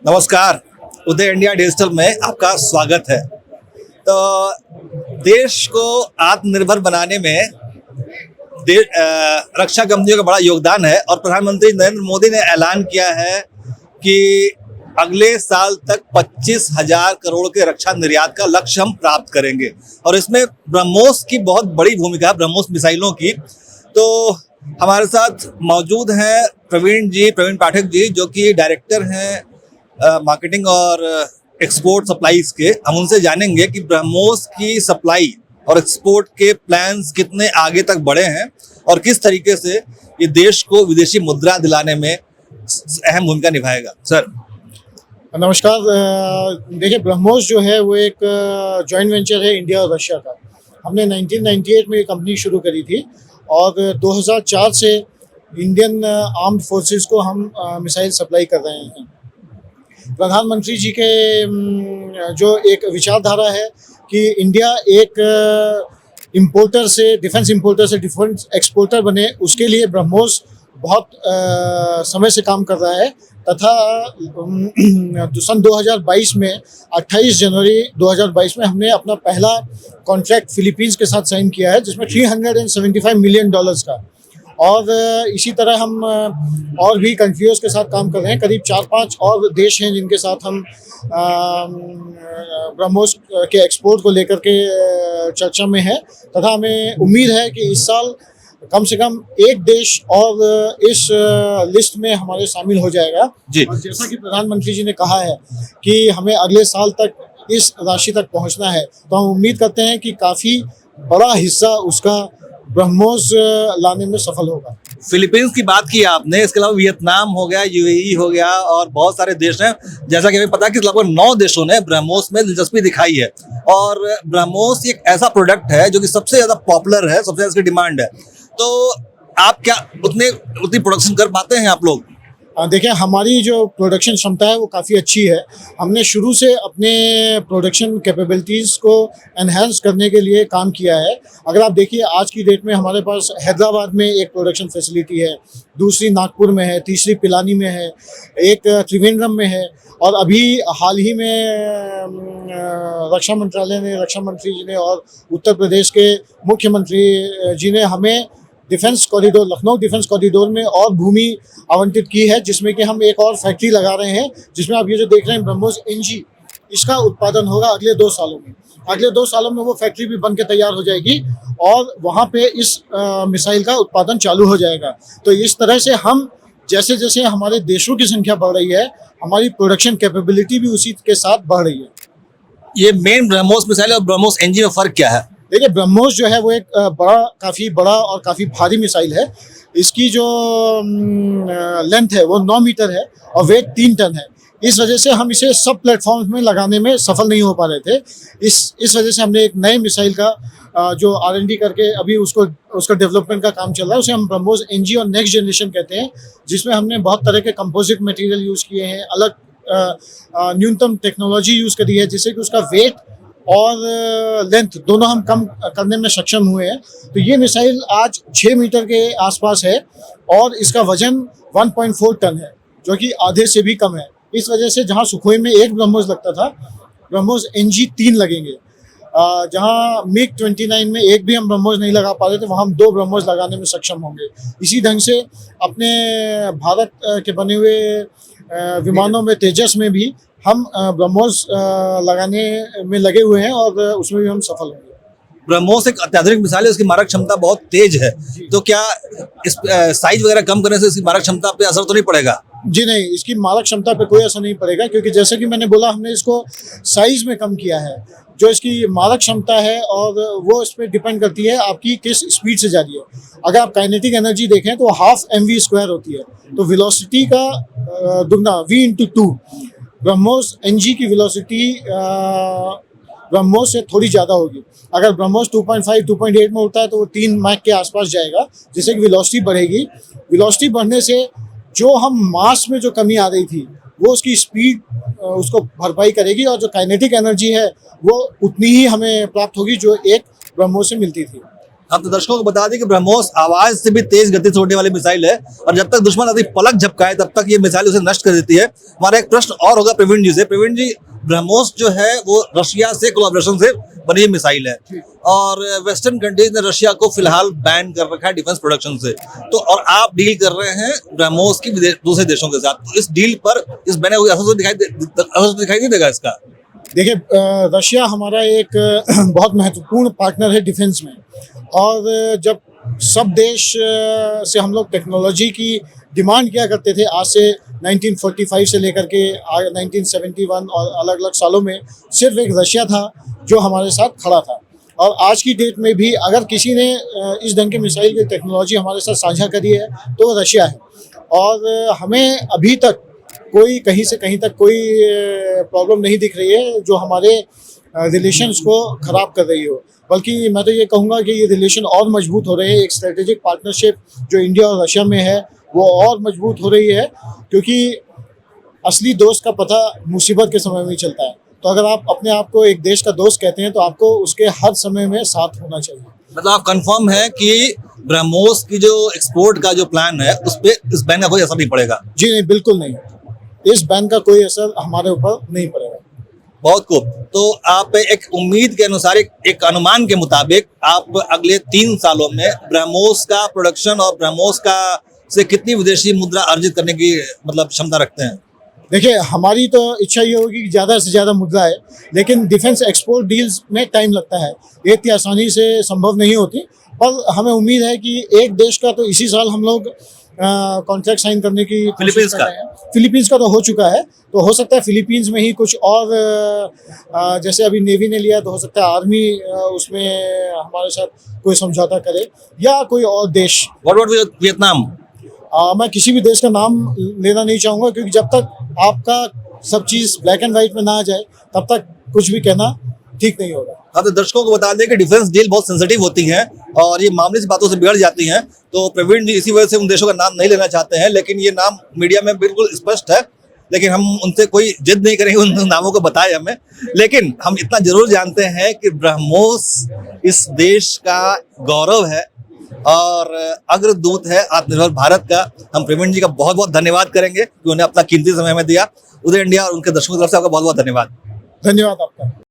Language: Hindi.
नमस्कार। उदय इंडिया डिजिटल में आपका स्वागत है। तो देश को आत्मनिर्भर बनाने में रक्षा कंपनियों का बड़ा योगदान है और प्रधानमंत्री नरेंद्र मोदी ने ऐलान किया है कि अगले साल तक 25,000 करोड़ के रक्षा निर्यात का लक्ष्य हम प्राप्त करेंगे और इसमें ब्रह्मोस की बहुत बड़ी भूमिका है, ब्रह्मोस मिसाइलों की। तो हमारे साथ मौजूद हैं प्रवीण पाठक जी, जो कि डायरेक्टर हैं मार्केटिंग और एक्सपोर्ट सप्लाईज के। हम उनसे जानेंगे कि ब्रह्मोस की सप्लाई और एक्सपोर्ट के प्लान्स कितने आगे तक बढ़े हैं और किस तरीके से ये देश को विदेशी मुद्रा दिलाने में अहम भूमिका निभाएगा। सर नमस्कार। देखिए, ब्रह्मोस जो है वो एक जॉइंट वेंचर है इंडिया और रशिया का। हमने 1998 में ये कंपनी शुरू करी थी और 2004 से इंडियन आर्म्ड फोर्सेस को हम मिसाइल सप्लाई कर रहे हैं। प्रधानमंत्री जी के जो एक विचारधारा है कि इंडिया एक इंपोर्टर से डिफेंस एक्सपोर्टर बने, उसके लिए ब्रह्मोस बहुत समय से काम कर रहा है। तथा सन 2022 में 28 जनवरी 2022 में हमने अपना पहला कॉन्ट्रैक्ट फिलीपींस के साथ साइन किया है, जिसमें $375 मिलियन का। और इसी तरह हम और भी कंट्रीज़ के साथ काम कर रहे हैं। करीब 4-5 और देश हैं जिनके साथ हम ब्रह्मोस के एक्सपोर्ट को लेकर के चर्चा में है। तथा हमें उम्मीद है कि इस साल कम से कम एक देश और इस लिस्ट में हमारे शामिल हो जाएगा जी। और जैसा कि प्रधानमंत्री जी ने कहा है कि हमें अगले साल तक इस राशि तक पहुंचना है, तो हम उम्मीद करते हैं कि काफ़ी बड़ा हिस्सा उसका ब्रह्मोस लाने में सफल होगा। फिलीपींस की बात की आपने, इसके अलावा वियतनाम हो गया, यूएई हो गया और बहुत सारे देश हैं। जैसा कि हमें पता है कि लगभग 9 देशों ने ब्रह्मोस में दिलचस्पी दिखाई है और ब्रह्मोस एक ऐसा प्रोडक्ट है जो कि सबसे ज़्यादा पॉपुलर है, सबसे ज़्यादा इसकी डिमांड है। तो आप क्या उतनी प्रोडक्शन कर पाते हैं आप लोग? देखिए, हमारी जो प्रोडक्शन क्षमता है वो काफ़ी अच्छी है। हमने शुरू से अपने प्रोडक्शन कैपेबिलिटीज़ को एनहांस करने के लिए काम किया है। अगर आप देखिए, आज की डेट में हमारे पास हैदराबाद में एक प्रोडक्शन फैसिलिटी है, दूसरी नागपुर में है, तीसरी पिलानी में है, एक त्रिवेंद्रम में है। और अभी हाल ही में रक्षा मंत्रालय ने, रक्षा मंत्री जी ने और उत्तर प्रदेश के मुख्यमंत्री जी ने हमें defence corridor, Lucknow defence corridor में और भूमि आवंटित की है, जिसमें कि हम एक और फैक्ट्री लगा रहे हैं, जिसमें आप ये जो देख रहे हैं ब्रह्मोस एनजी, इसका उत्पादन होगा अगले 2 सालों में। अगले 2 सालों में वो फैक्ट्री भी बन के तैयार हो जाएगी और वहाँ पे इस मिसाइल का उत्पादन चालू हो जाएगा। तो इस तरह से हम जैसे जैसे हमारे देशों की संख्या बढ़ रही है, हमारी प्रोडक्शन कैपेबिलिटी भी उसी के साथ बढ़ रही है। ये मेन ब्रह्मोस मिसाइल और ब्रह्मोस एनजी में फ़र्क क्या है? देखिए, ब्रह्मोस जो है वो एक काफ़ी बड़ा और काफ़ी भारी मिसाइल है। इसकी जो लेंथ है वो 9 मीटर है और वेट 3 टन है। इस वजह से हम इसे सब प्लेटफॉर्म्स में लगाने में सफल नहीं हो पा रहे थे। इस वजह से हमने एक नए मिसाइल का जो R&D करके अभी उसका डेवलपमेंट का काम चल रहा है, उसे हम ब्रह्मोस एनजी और नेक्स्ट जनरेशन कहते हैं, जिसमें हमने बहुत तरह के कंपोजिट मटेरियल यूज़ किए हैं, अलग न्यूनतम टेक्नोलॉजी यूज़ करी है, जिससे कि उसका वेट और लेंथ दोनों हम कम करने में सक्षम हुए हैं। तो ये मिसाइल आज 6 मीटर के आसपास है और इसका वजन 1.4 टन है, जो कि आधे से भी कम है। इस वजह से जहां सुखोई में एक ब्रह्मोस लगता था, ब्रह्मोस एनजी 3 लगेंगे। जहां MiG-29 में एक भी हम ब्रह्मोस नहीं लगा पा रहे थे, वहां हम 2 ब्रह्मोस लगाने में सक्षम होंगे। इसी ढंग से अपने भारत के बने हुए विमानों में, तेजस में भी हम ब्रह्मोस लगाने में लगे हुए हैं और उसमें भी हम सफल होंगे। ब्रह्मोस एक अत्याधुनिक मिसाइल है, उसकी मारक क्षमता बहुत तेज है। तो क्या इस साइज वगैरह कम करने से इसकी मारक क्षमता पे असर तो नहीं पड़ेगा? जी नहीं, इसकी मारक क्षमता पे कोई असर नहीं पड़ेगा, क्योंकि जैसे कि मैंने बोला, हमने इसको साइज में कम किया है। जो इसकी मारक क्षमता है और वो इस पर डिपेंड करती है आपकी किस स्पीड से जा रही है। अगर आप काइनेटिक एनर्जी देखें तो 1/2 mv² होती है, तो वेलोसिटी का दुगना V/2। ब्रह्मोस एनजी की वेलोसिटी ब्रह्मोस से थोड़ी ज़्यादा होगी। अगर ब्रह्मोस 2.5, 2.8 में उड़ता है तो वो 3 मैक के आसपास जाएगा, जिससे कि वेलोसिटी बढ़ेगी। वेलोसिटी बढ़ने से जो हम मास में जो कमी आ रही थी, वो उसकी स्पीड उसको भरपाई करेगी और जो काइनेटिक एनर्जी है वो उतनी ही हमें प्राप्त होगी जो एक ब्रह्मोस से मिलती थी। हम तो दर्शकों को बता दें कि ब्रह्मोस आवाज से भी तेज गति से उड़ने वाली मिसाइल है और जब तक दुश्मन अपनी पलक झपकाए तब तक ये मिसाइल उसे नष्ट कर देती है। हमारा एक प्रश्न और होगा प्रवीण जी से। प्रवीण जी, ब्रह्मोस जो है वो रशिया से कोलैबोरेशन से बनी हुई मिसाइल है और वेस्टर्न कंट्रीज ने रशिया को फिलहाल बैन कर रखा है डिफेंस प्रोडक्शन से, तो और आप डील कर रहे हैं ब्रह्मोस की दूसरे देशों के साथ, तो इस डील पर इस बैन का असर दिखाई नहीं देगा इसका? देखिए, रशिया हमारा एक बहुत महत्वपूर्ण पार्टनर है डिफेंस में, और जब सब देश से हम लोग टेक्नोलॉजी की डिमांड किया करते थे आज से 1945 से लेकर के 1971 और अलग अलग सालों में, सिर्फ एक रशिया था जो हमारे साथ खड़ा था। और आज की डेट में भी अगर किसी ने इस ढंग के मिसाइल की टेक्नोलॉजी हमारे साथ साझा करी है तो वो रशिया है, और हमें अभी तक कोई कहीं से कहीं तक कोई प्रॉब्लम नहीं दिख रही है जो हमारे रिलेशंस को ख़राब कर रही हो, बल्कि मैं तो ये कहूँगा कि ये रिलेशन और मजबूत हो रहे हैं। एक स्ट्रेटेजिक पार्टनरशिप जो इंडिया और रशिया में है वो और मजबूत हो रही है, क्योंकि असली दोस्त का पता मुसीबत के समय में ही चलता है। तो अगर आप अपने आप को एक देश का दोस्त कहते हैं तो आपको उसके हर समय में साथ होना चाहिए। मतलब आप कंफर्म है कि ब्रह्मोस की जो एक्सपोर्ट का जो प्लान है उस पे इस बैन का कोई असर नहीं पड़ेगा? जी नहीं, बिल्कुल नहीं, इस बैन का कोई असर हमारे ऊपर नहीं पड़ेगा। बहुत खूब। तो आप एक उम्मीद के अनुसार, एक अनुमान के मुताबिक आप अगले 3 सालों में ब्रह्मोस का प्रोडक्शन और ब्रह्मोस का से कितनी विदेशी मुद्रा अर्जित करने की मतलब क्षमता रखते हैं? देखिए, हमारी तो इच्छा ये होगी कि ज़्यादा से ज़्यादा मुद्रा है, लेकिन डिफेंस एक्सपोर्ट डील्स में टाइम लगता है, ये इतनी आसानी से संभव नहीं होती। पर हमें उम्मीद है कि एक देश का तो इसी साल हम लोग कॉन्ट्रैक्ट साइन करने की फिलीपींस का? फिलीपींस का तो हो चुका है, तो हो सकता है फिलीपींस में ही कुछ और जैसे अभी नेवी ने लिया तो हो सकता है आर्मी उसमें हमारे साथ कोई समझौता करे, या कोई और देश। What about Vietnam? मैं किसी भी देश का नाम लेना नहीं चाहूँगा, क्योंकि जब तक आपका सब चीज़ ब्लैक एंड वाइट में ना आ जाए तब तक कुछ भी कहना ठीक नहीं होगा। हाँ, तो दर्शकों को बता दें कि डिफेंस डील बहुत सेंसिटिव होती हैं और ये मामले से बातों से बिगड़ जाती हैं, तो प्रवीण जी इसी वजह से उन देशों का नाम नहीं लेना चाहते हैं, लेकिन ये नाम मीडिया में बिल्कुल स्पष्ट है, लेकिन हम उनसे कोई जिद नहीं करेंगे उन नामों को बताए हमें। लेकिन हम इतना जरूर जानते हैं कि ब्रह्मोस इस देश का गौरव है और अग्रदूत है आत्मनिर्भर भारत का। हम प्रवीण जी का बहुत बहुत धन्यवाद करेंगे कि उन्हें अपना कीमती समय में दिया। उदय इंडिया और उनके दर्शकों की तरफ से आपका बहुत बहुत धन्यवाद। धन्यवाद आपका।